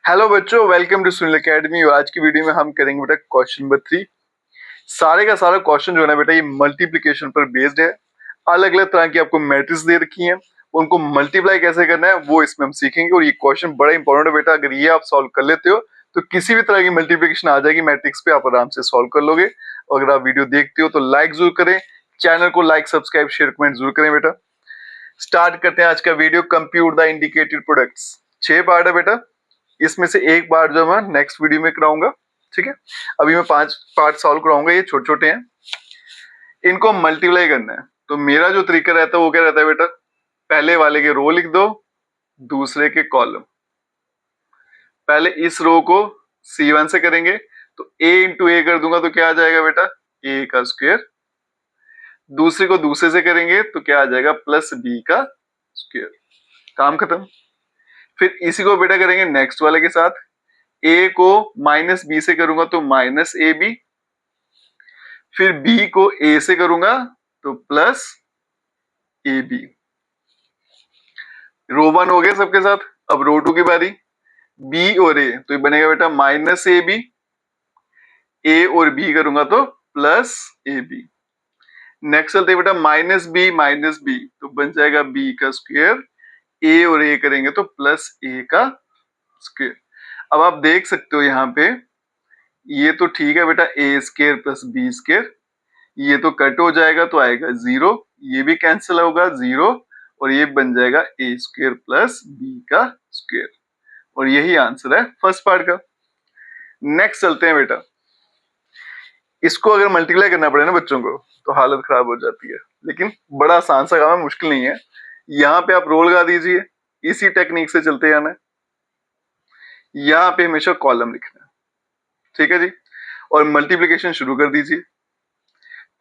Hello बच्चों, welcome to Sunil academy. और आज की वीडियो में हम करेंगे बेटा क्वेश्चन नंबर 3। सारे का सारा क्वेश्चन जो है ना बेटा, ये मल्टीप्लिकेशन पर बेस्ड है। अलग अलग तरह की आपको मैट्रिक्स दे रखी हैं, उनको मल्टीप्लाई कैसे करना है वो इसमें हम सीखेंगे। और ये क्वेश्चन बड़ा इंपॉर्टेंट है बेटा, अगर ये आप सॉल्व कर लेते हो तो किसी भी तरह की मल्टीप्लिकेशन आ जाएगी मैट्रिक्स पे, आप आराम से सॉल्व कर लोगे। और अगर आप वीडियो देखते हो तो लाइक जरूर करें, चैनल को लाइक सब्सक्राइब शेयर कमेंट जरूर करें बेटा। स्टार्ट करते हैं आज का video. Compute the indicated products. 6 part है बेटा, इसमें से एक पार्ट जो मैं नेक्स्ट वीडियो में कराऊंगा, ठीक है। अभी मैं 5 पार्ट सॉल्व कराऊंगा, ये छोटे छोटे हैं, इनको मल्टीप्लाई करना है। तो मेरा जो तरीका रहता है वो क्या रहता है बेटा, पहले वाले के रो लिख दो, दूसरे के कॉलम। पहले इस रो को C1 से करेंगे तो a इंटू ए कर दूंगा तो क्या आ जाएगा बेटा, a का स्क्वायर। दूसरे को दूसरे से करेंगे तो क्या आ जाएगा, प्लस b का स्क्वायर। काम खत्म। फिर इसी को बेटा करेंगे नेक्स्ट वाले के साथ। a को माइनस बी से करूंगा तो माइनस ए बी, फिर b को a से करूंगा तो प्लस ए बी। रो 1 हो गया सबके साथ। अब रो 2 की बारी, b और a तो ये बनेगा बेटा माइनस ए बी, a और b करूंगा तो प्लस ए बी। नेक्स्ट चलते बेटा माइनस बी तो बन जाएगा b का स्क्वायर, a और a करेंगे तो प्लस a का स्क्वायर। अब आप देख सकते हो यहाँ पे, ये तो ठीक है बेटा, ए स्क्वायर प्लस बी स्क्वायर, ये तो कट हो जाएगा तो आएगा 0, ये भी कैंसिल होगा 0, और ये बन जाएगा ए स्क्वायर प्लस बी का स्क्वायर। और यही आंसर है फर्स्ट पार्ट का। नेक्स्ट चलते हैं बेटा, इसको अगर मल्टीप्लाई करना पड़े ना बच्चों को तो हालत खराब हो जाती है, लेकिन बड़ा आसान सा काम है, मुश्किल नहीं है। यहाँ पे आप रोल लगा दीजिए, इसी टेक्निक से चलते जाना है। यहाँ पे हमेशा कॉलम लिखना है, ठीक है जी। और मल्टीप्लीकेशन शुरू कर दीजिए।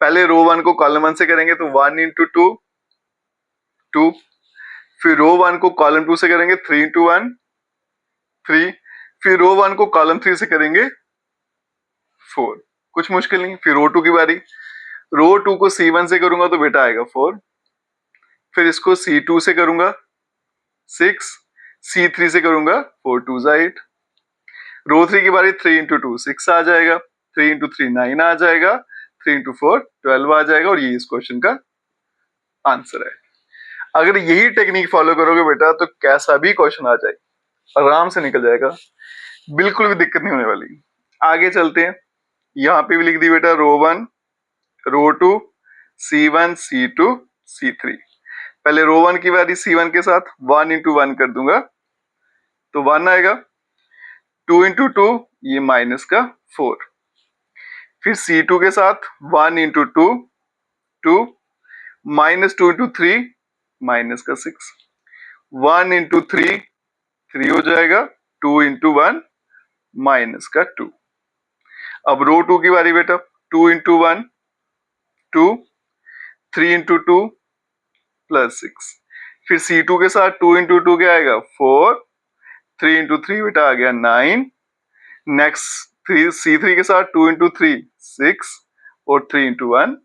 पहले रो 1 को कॉलम 1 से करेंगे तो 1 इंटू 2 2, फिर रो 1 को कॉलम 2 से करेंगे 3 इंटू 1 3, फिर रो 1 को कॉलम 3 से करेंगे 4। कुछ मुश्किल नहीं। फिर रो 2 की बारी, रो 2 को C1 से करूंगा तो बेटा आएगा 4, फिर इसको C2 से करूंगा 6, C3 से करूंगा 4 2 8। रो 3 की बारी, 3 इंटू 2 6 आ जाएगा, 3 इंटू 3 9 आ जाएगा, 3 इंटू 4 12 आ जाएगा। और ये इस क्वेश्चन का आंसर है। अगर यही टेक्निक फॉलो करोगे बेटा तो कैसा भी क्वेश्चन आ जाए आराम से निकल जाएगा, बिल्कुल भी दिक्कत नहीं होने वाली। आगे चलते हैं। यहाँ पे भी लिख दी बेटा रो 1 रो 2 C1 C2 C3। पहले रो 1 की बारी, C1 के साथ 1 इंटू 1 कर दूंगा तो 1 आएगा, 2 इंटू 2 ये माइनस का 4, फिर C2 के साथ 1 इंटू 2 2, माइनस 2 इंटू 3 माइनस का 6, 1 इंटू 3 3 हो जाएगा, 2 इंटू 1 माइनस का 2। अब रो 2 की बारी बेटा, 2 इंटू 1 2, 3 इंटू 2 प्लस 6, फिर C2 के साथ 2 इंटू 2 क्या आएगा 4, 3 इंटू 3 बेटा आ गया 9। नेक्स्ट C3 के साथ 2 इंटू 3 6, और 3 इंटू 1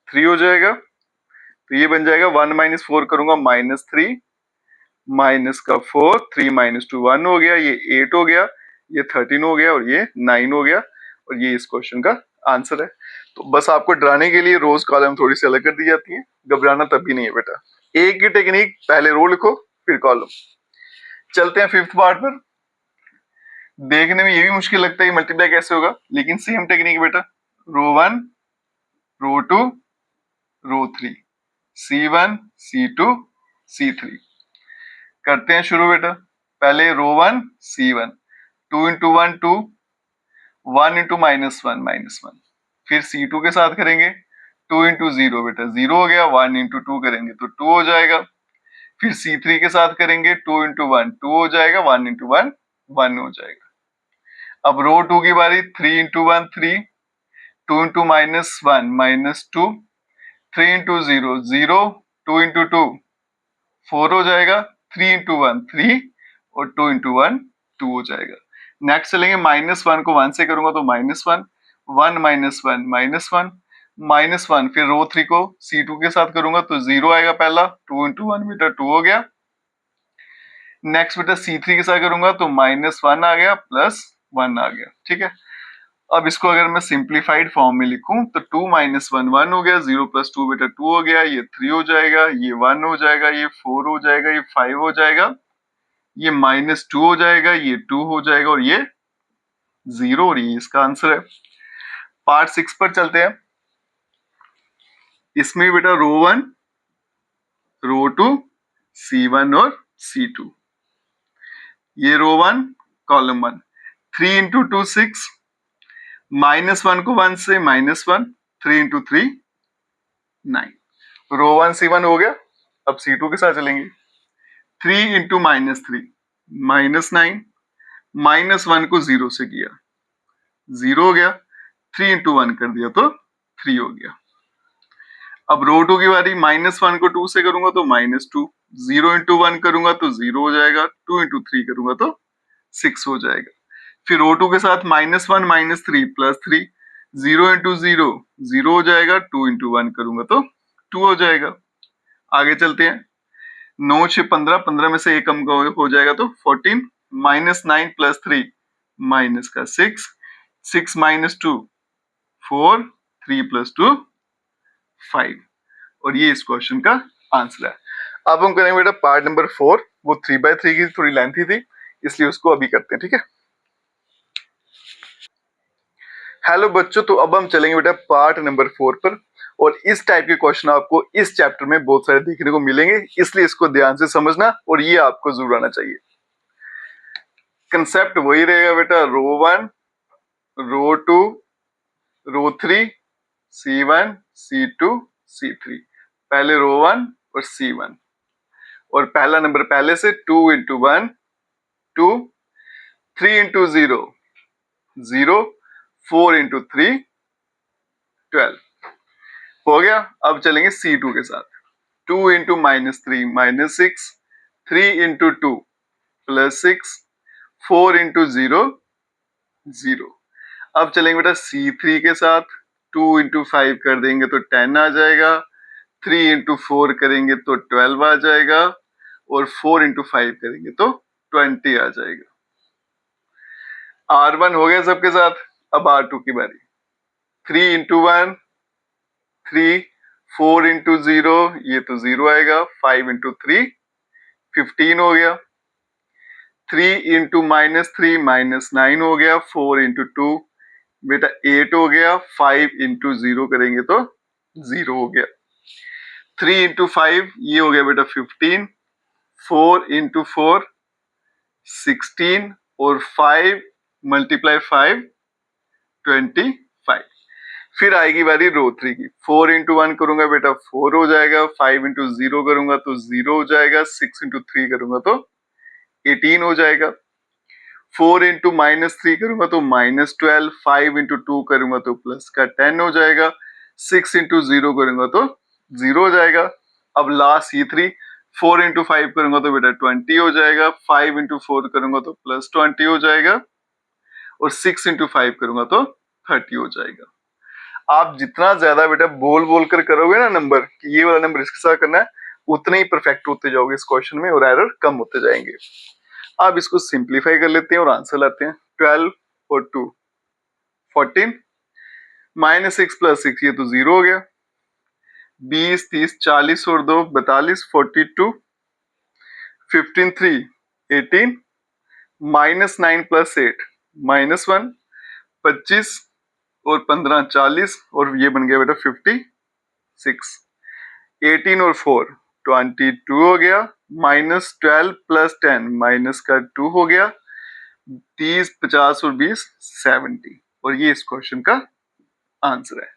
3 हो जाएगा। तो ये बन जाएगा 1 माइनस 4 करूंगा माइनस 3, माइनस का 4, 3 माइनस 2 1 हो गया, ये 8 हो गया, ये 13 हो गया, और ये 9 हो गया। और ये इस क्वेश्चन का आंसर है। तो बस आपको डराने के लिए रोज कॉलम थोड़ी सी अलग कर दी जाती है, घबराना तब भी नहीं है बेटा। एक ही टेक्निक, पहले रो लिखो फिर कॉलम। चलते हैं 5th पार्ट पर। देखने में ये भी मुश्किल लगता है मल्टीप्लाई कैसे होगा, लेकिन सेम टेक्निक बेटा। रो 1 रो 2 रो 3, C1 C2 C3 करते हैं शुरू बेटा। पहले रो 1 C1, 2 इंटू 1 2, 1 इंटू माइनस 1, फिर C2 के साथ करेंगे 2 इंटू 0 बेटा 0 हो गया, 1 इंटू 2 करेंगे तो 2 हो जाएगा, फिर C3 के साथ करेंगे 2 इंटू 1 2 हो जाएगा, 1 इंटू 1 1 हो जाएगा। अब रो 2 की बारी, 3 into 1 3, 2 into minus 1 minus 2, 3 into 0 0, 2 into 2 4 हो जाएगा, 3 इंटू 1 3, और 2 इंटू 1 2 हो जाएगा। नेक्स्ट चलेंगे माइनस 1 को 1 से करूंगा तो माइनस 1, 1 माइनस 1 माइनस 1 माइनस 1, फिर रो 3 को C2 के साथ करूंगा तो 0 आएगा पहला, 2 इंटू 1 बेटा 2 हो गया। नेक्स्ट बेटा C3 के साथ करूंगा तो -1 आ गया +1 आ गया, ठीक है। अब इसको अगर मैं सिंप्लीफाइड फॉर्म में लिखूं तो 2 - 1 1 हो गया, 0 + 2 बेटा 2 हो गया, ये 3 हो जाएगा, ये 1 हो जाएगा, ये 4 हो जाएगा, ये 5 हो जाएगा, ये -2 हो जाएगा, ये 2 हो जाएगा और ये 0 और ये इसका आंसर है। पार्ट 6 पर चलते हैं। इसमें बेटा रो 1, रो 2, C1 और C2, ये रो 1 कॉलम 1, 3 × 2 6, -1 को 1 से -1, 3 × 3 9, रो 1 C1 हो गया। अब C2 के साथ चलेंगे। 3 × -3 -9, -1 को 0 से किया 0 हो गया, 3 × 1 कर दिया तो 3 हो गया। अब रो 2 की बारी, -1 को 2 से करूंगा तो -2, 0 × 1 करूंगा तो 0 हो जाएगा, 2 × 3 करूंगा तो 6 हो जाएगा। फिर रो 2 के साथ -1 -3 +3, 0 × 0 0 हो जाएगा, 2 × 1 करूंगा तो 2 हो जाएगा। आगे चलते हैं। 9 6 15, 15 में से एक कम हो जाएगा तो 14, -9 + 3 -6, 6 - 2 4, 3 + 2 5 और ये इस क्वेश्चन का आंसर है। अब हम करेंगे बेटा पार्ट नंबर 4, वो 3/3 की थोड़ी लेंथी थी इसलिए उसको अभी करते हैं, ठीक है। हेलो बच्चों, तो अब हम चलेंगे बेटा पार्ट नंबर 4 पर और इस टाइप के क्वेश्चन आपको इस चैप्टर में बहुत सारे देखने को मिलेंगे, इसलिए इसको ध्यान से समझना और ये आपको जरूर आना चाहिए। कंसेप्ट वही रहेगा बेटा, रो 1, रो 2, रो 3, C1, C2, C3, पहले रो 1 और C1 और पहला नंबर पहले से 2 × 1 2, 3 × 0 0, 4 × 3 12 हो गया। अब चलेंगे C2 के साथ। 2 × -3 -6, 3 × 2 +6, 4 × 0 0। अब चलेंगे बेटा C3 के साथ। 2 × 5 कर देंगे तो 10 आ जाएगा, 3 × 4 करेंगे तो 12 आ जाएगा और 4 × 5 करेंगे तो 20 आ जाएगा। R1 हो गया सबके साथ। अब R2 की बारी। 3 × 1 3, 4 × 0 ये तो 0 आएगा, 5 × 3 15 हो गया, 3 × -3 -9 हो गया, 4 × 2 बेटा 8 हो गया, 5 × 0 करेंगे तो 0 हो गया, 3 × 5 ये हो गया बेटा 15, 4 × 4 16 और 5 × 5 25। फिर आएगी बारी रो 3 की। 4 × 1 करूंगा बेटा 4 हो जाएगा, 5 × 0 करूंगा तो 0 हो जाएगा, 6 × 3 करूंगा तो 18 हो जाएगा, 4 × -3 करूंगा तो -12, 5 × 2 करूंगा तो प्लस का 10 हो जाएगा, 6 × 0 करूंगा तो 0 हो जाएगा। अब लास्ट C3, 4 × 5 करूंगा तो बेटा 20 हो जाएगा, 5 × 4 करूंगा तो प्लस 20 हो जाएगा और 6 × 5 करूंगा तो 30 हो जाएगा। आप जितना ज्यादा बेटा बोल बोल कर करोगे ना नंबर कि ये वाला नंबर इसके साथ करना है, उतने ही परफेक्ट होते जाओगे इस क्वेश्चन में और एरर कम होते जाएंगे। आप इसको सिंप्लीफाई कर लेते हैं और आंसर लाते हैं। 12 और 2 14, -6 + 6 ये तो 0 हो गया, 20 30 40 और 2 42 42, 15 3 18, -9 + 8 -1, 25 और 15 40 और ये बन गया बेटा 56, 18 और 4 22 हो गया, -12 + 10 -2 हो गया, 30 50 और 20 70 और ये इस क्वेश्चन का आंसर है।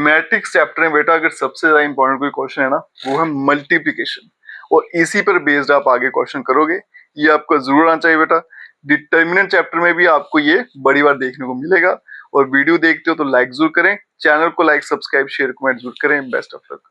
मैट्रिक्स चैप्टर में बेटा अगर सबसे ज्यादा इंपॉर्टेंट कोई क्वेश्चन है ना, वो है मल्टीप्लिकेशन और इसी पर बेस्ड आप आगे क्वेश्चन करोगे, ये आपको जरूर आना चाहिए बेटा। डिटर्मिनेंट चैप्टर में भी आपको ये बड़ी बार देखने को मिलेगा और वीडियो देखते हो तो लाइक जरूर करें, चैनल को लाइक सब्सक्राइब शेयर कमेंट जरूर करें। Best of luck.